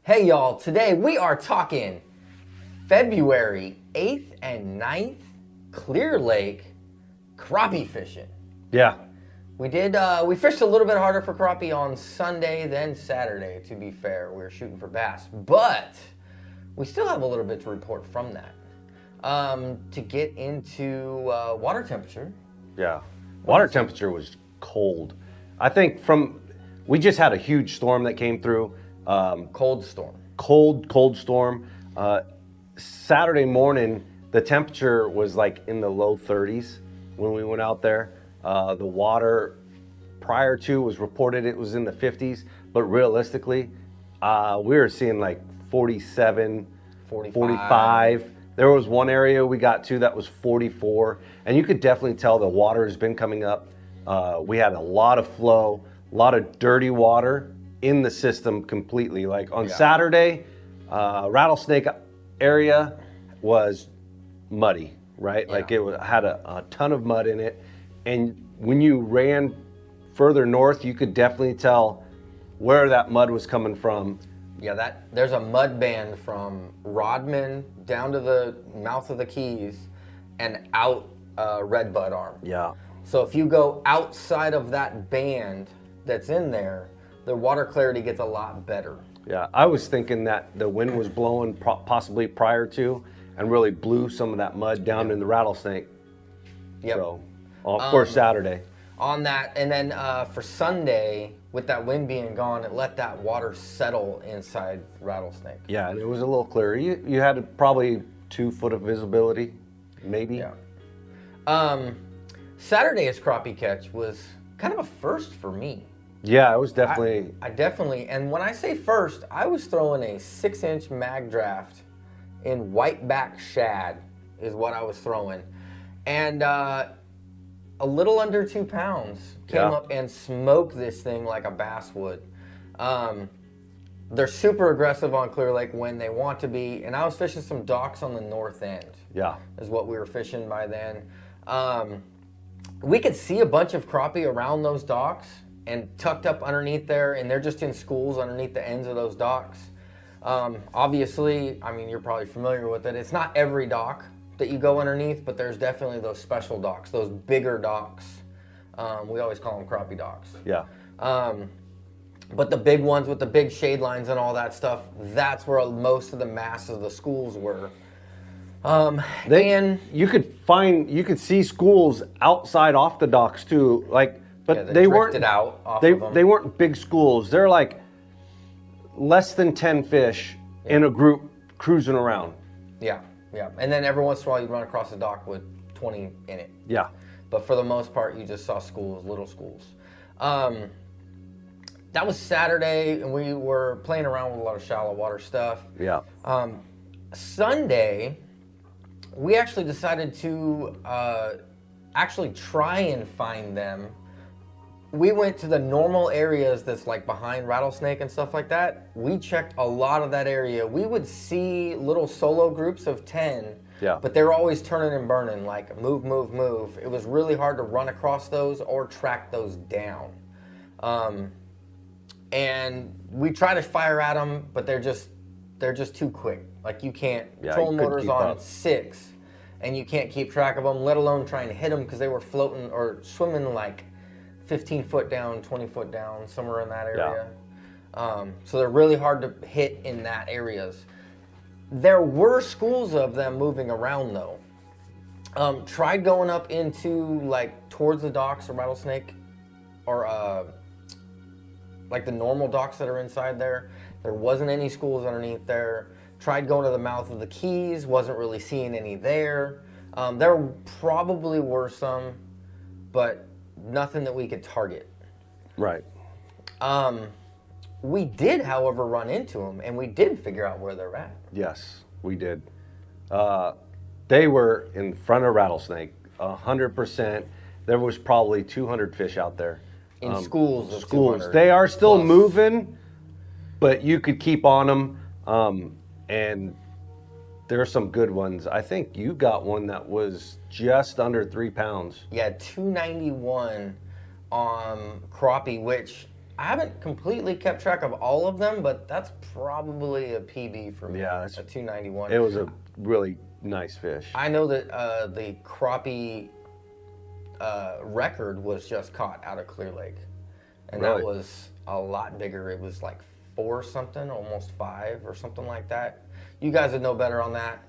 Hey y'all, today we are talking February 8th and 9th Clear Lake crappie fishing. Yeah. We fished a little bit harder for crappie on Sunday than Saturday, to be fair. We were shooting for bass, but we still have a little bit to report from that. To get into water temperature. Yeah. Water temperature was cold. I think we just had a huge storm that came through. Cold storm. Cold storm. Saturday morning, the temperature was like in the low 30s when we went out there. The water prior to was reported it was in the 50s, but realistically, we were seeing like 47, 45. There was one area we got to that was 44, and you could definitely tell the water has been coming up. We had a lot of flow, a lot of dirty water in the system completely. Like on Saturday, Rattlesnake area was muddy, right? Like it had a ton of mud in it. And when you ran further north, you could definitely tell where that mud was coming from. Yeah, there's a mud band from Rodman down to the mouth of the Keys and out Redbud Arm. Yeah. So if you go outside of that band that's in there, the water clarity gets a lot better. Yeah, I was thinking that the wind was blowing possibly prior to and really blew some of that mud down in the Rattlesnake. Yep. So, for Saturday. On that, and then for Sunday, with that wind being gone, it let that water settle inside Rattlesnake. Yeah, and it was a little clearer. You had probably 2 foot of visibility, maybe. Yeah. Saturday's crappie catch was kind of a first for me. Yeah, it was definitely. I definitely, and when I say first, I was throwing a 6-inch mag draft in whiteback shad is what I was throwing. And a little under 2 pounds came up and smoked this thing like a bass would. They're super aggressive on Clear Lake when they want to be, and I was fishing some docks on the north end. Yeah. Is what we were fishing by then. We could see a bunch of crappie around those docks and tucked up underneath there, and they're just in schools underneath the ends of those docks. Obviously, I mean, you're probably familiar with it. It's not every dock that you go underneath, but there's definitely those special docks, those bigger docks. We always call them crappie docks. Yeah. But the big ones with the big shade lines and all that stuff, that's where most of the mass of the schools were. You could see schools outside off the docks too, like, but they weren't out off of them. They weren't big schools. They're like less than 10 fish in a group cruising around. Yeah. Yeah, and then every once in a while you run across a dock with 20 in it. Yeah. But for the most part, you just saw schools, little schools. That was Saturday, and we were playing around with a lot of shallow water stuff. Yeah. Sunday, we actually decided to actually try and find them. We went to the normal areas that's like behind Rattlesnake and stuff like that. We checked a lot of that area. We would see little solo groups of 10, but they were always turning and burning, like move, move, move. It was really hard to run across those or track those down. And we try to fire at them, but they're just too quick. Like you can't, trolling motors on 6, and you can't keep track of them, let alone trying to hit them because they were floating or swimming like 15 foot down, 20 foot down, somewhere in that area. So they're really hard to hit in that areas. There were schools of them moving around though. Tried going up into like towards the docks of Rattlesnake or like the normal docks that are inside there. There wasn't any schools underneath there. Tried going to the mouth of the Keys, wasn't really seeing any there. There probably were some, but nothing that we could target. Right. We did, however, run into them, and we did figure out where they're at. Yes, we did. They were in front of Rattlesnake, 100%. There was probably 200 fish out there. In schools of schools. 200 They are still plus. moving, but you could keep on them. And there are some good ones. I think you got one that was just under 3 pounds. Yeah, 291 crappie, which I haven't completely kept track of all of them, but that's probably a PB for me. Yeah, that's a 291. It was a really nice fish. I know that the crappie record was just caught out of Clear Lake, and Really? that was a lot bigger. It was like 4 something, almost 5 or something like that. You guys would know better on that.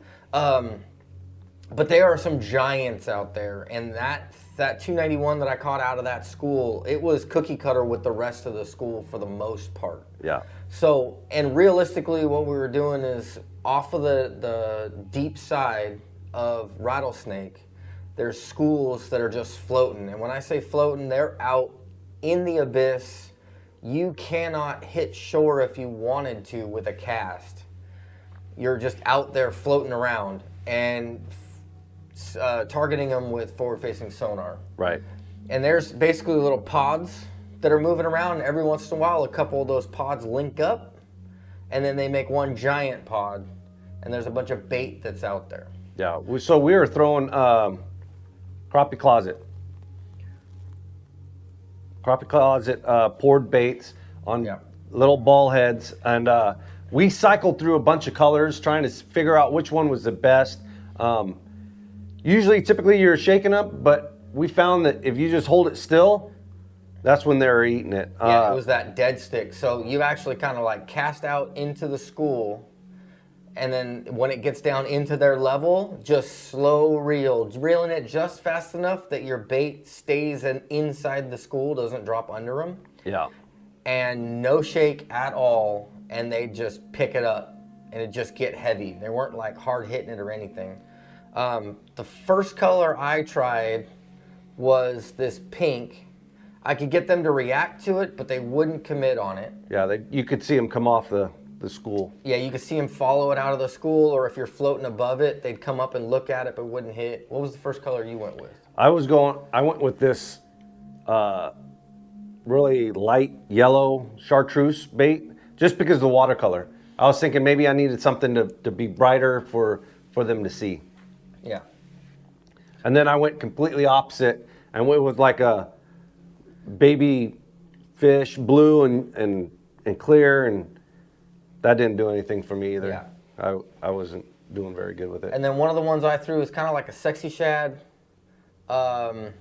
But there are some giants out there, and that 291 that I caught out of that school, it was cookie cutter with the rest of the school for the most part. Yeah. So, and realistically, what we were doing is off of the deep side of Rattlesnake, there's schools that are just floating. And when I say floating, they're out in the abyss. You cannot hit shore if you wanted to with a cast. You're just out there floating around and targeting them with forward-facing sonar. Right. And there's basically little pods that are moving around, and every once in a while a couple of those pods link up, and then they make one giant pod, and there's a bunch of bait that's out there. Yeah, so we were throwing crappie closet poured baits on little ball heads, and we cycled through a bunch of colors trying to figure out which one was the best. Typically you're shaking up, but we found that if you just hold it still, that's when they're eating it. Yeah, it was that dead stick. So you actually kind of like cast out into the school, and then when it gets down into their level, just slow reeling it just fast enough that your bait stays inside the school, doesn't drop under them. Yeah. And no shake at all, and they just pick it up, and it just get heavy. They weren't like hard hitting it or anything. The first color I tried was this pink. I could get them to react to it, but they wouldn't commit on it. Yeah, you could see them come off the school. Yeah, you could see them follow it out of the school, or if you're floating above it, they'd come up and look at it, but wouldn't hit. What was the first color you went with? I went with this really light yellow chartreuse bait, just because of the watercolor. I was thinking maybe I needed something to be brighter for them to see. Yeah. And then I went completely opposite and went with like a baby fish, blue and clear, and that didn't do anything for me either. Yeah. I wasn't doing very good with it. And then one of the ones I threw was kind of like a sexy shad. And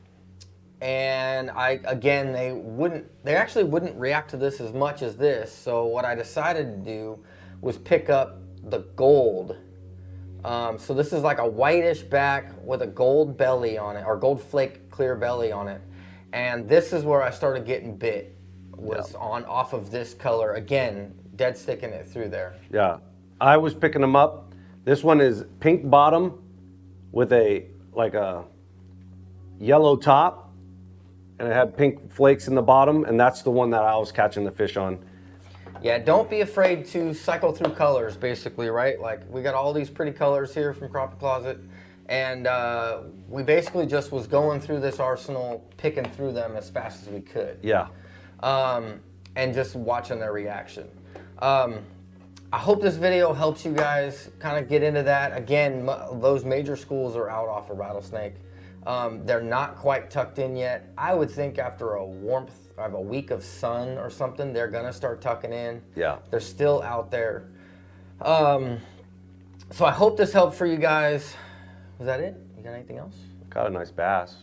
they actually wouldn't react to this as much as this. So what I decided to do was pick up the gold. So this is like a whitish back with a gold belly on it, or gold flake clear belly on it. And this is where I started getting bit, was off of this color. Again, dead sticking it through there. Yeah, I was picking them up. This one is pink bottom with a yellow top, and it had pink flakes in the bottom, and that's the one that I was catching the fish on. Yeah, don't be afraid to cycle through colors, basically, right? Like, we got all these pretty colors here from Crappie Closet, and we basically just was going through this arsenal, picking through them as fast as we could. Yeah. And just watching their reaction. I hope this video helps you guys kind of get into that. Again, those major schools are out off of Rattlesnake. They're not quite tucked in yet. I would think after a week of sun or something, they're gonna start tucking in. Yeah. They're still out there. So I hope this helped for you guys. Was that it? You got anything else? Got a nice bass.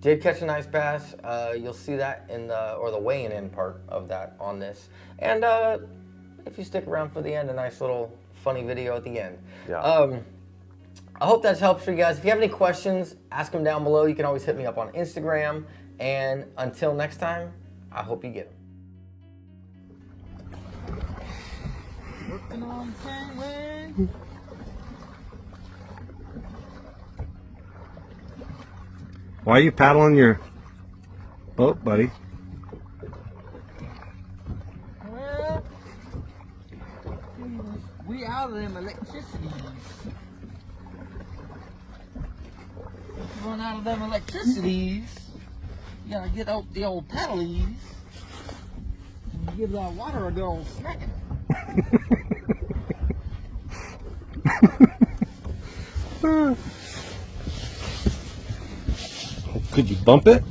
Did catch a nice bass. You'll see that in the weighing in part of that on this. And if you stick around for the end, a nice little funny video at the end. Yeah. I hope that helps for you guys. If you have any questions, ask them down below. You can always hit me up on Instagram. And until next time, I hope you get them. Working on penguin. Why are you paddling your boat, buddy? Well, we out of them electricities. If you run out of them electricities, you gotta get out the old paddlies and give that water a good old smacking. Could you bump it?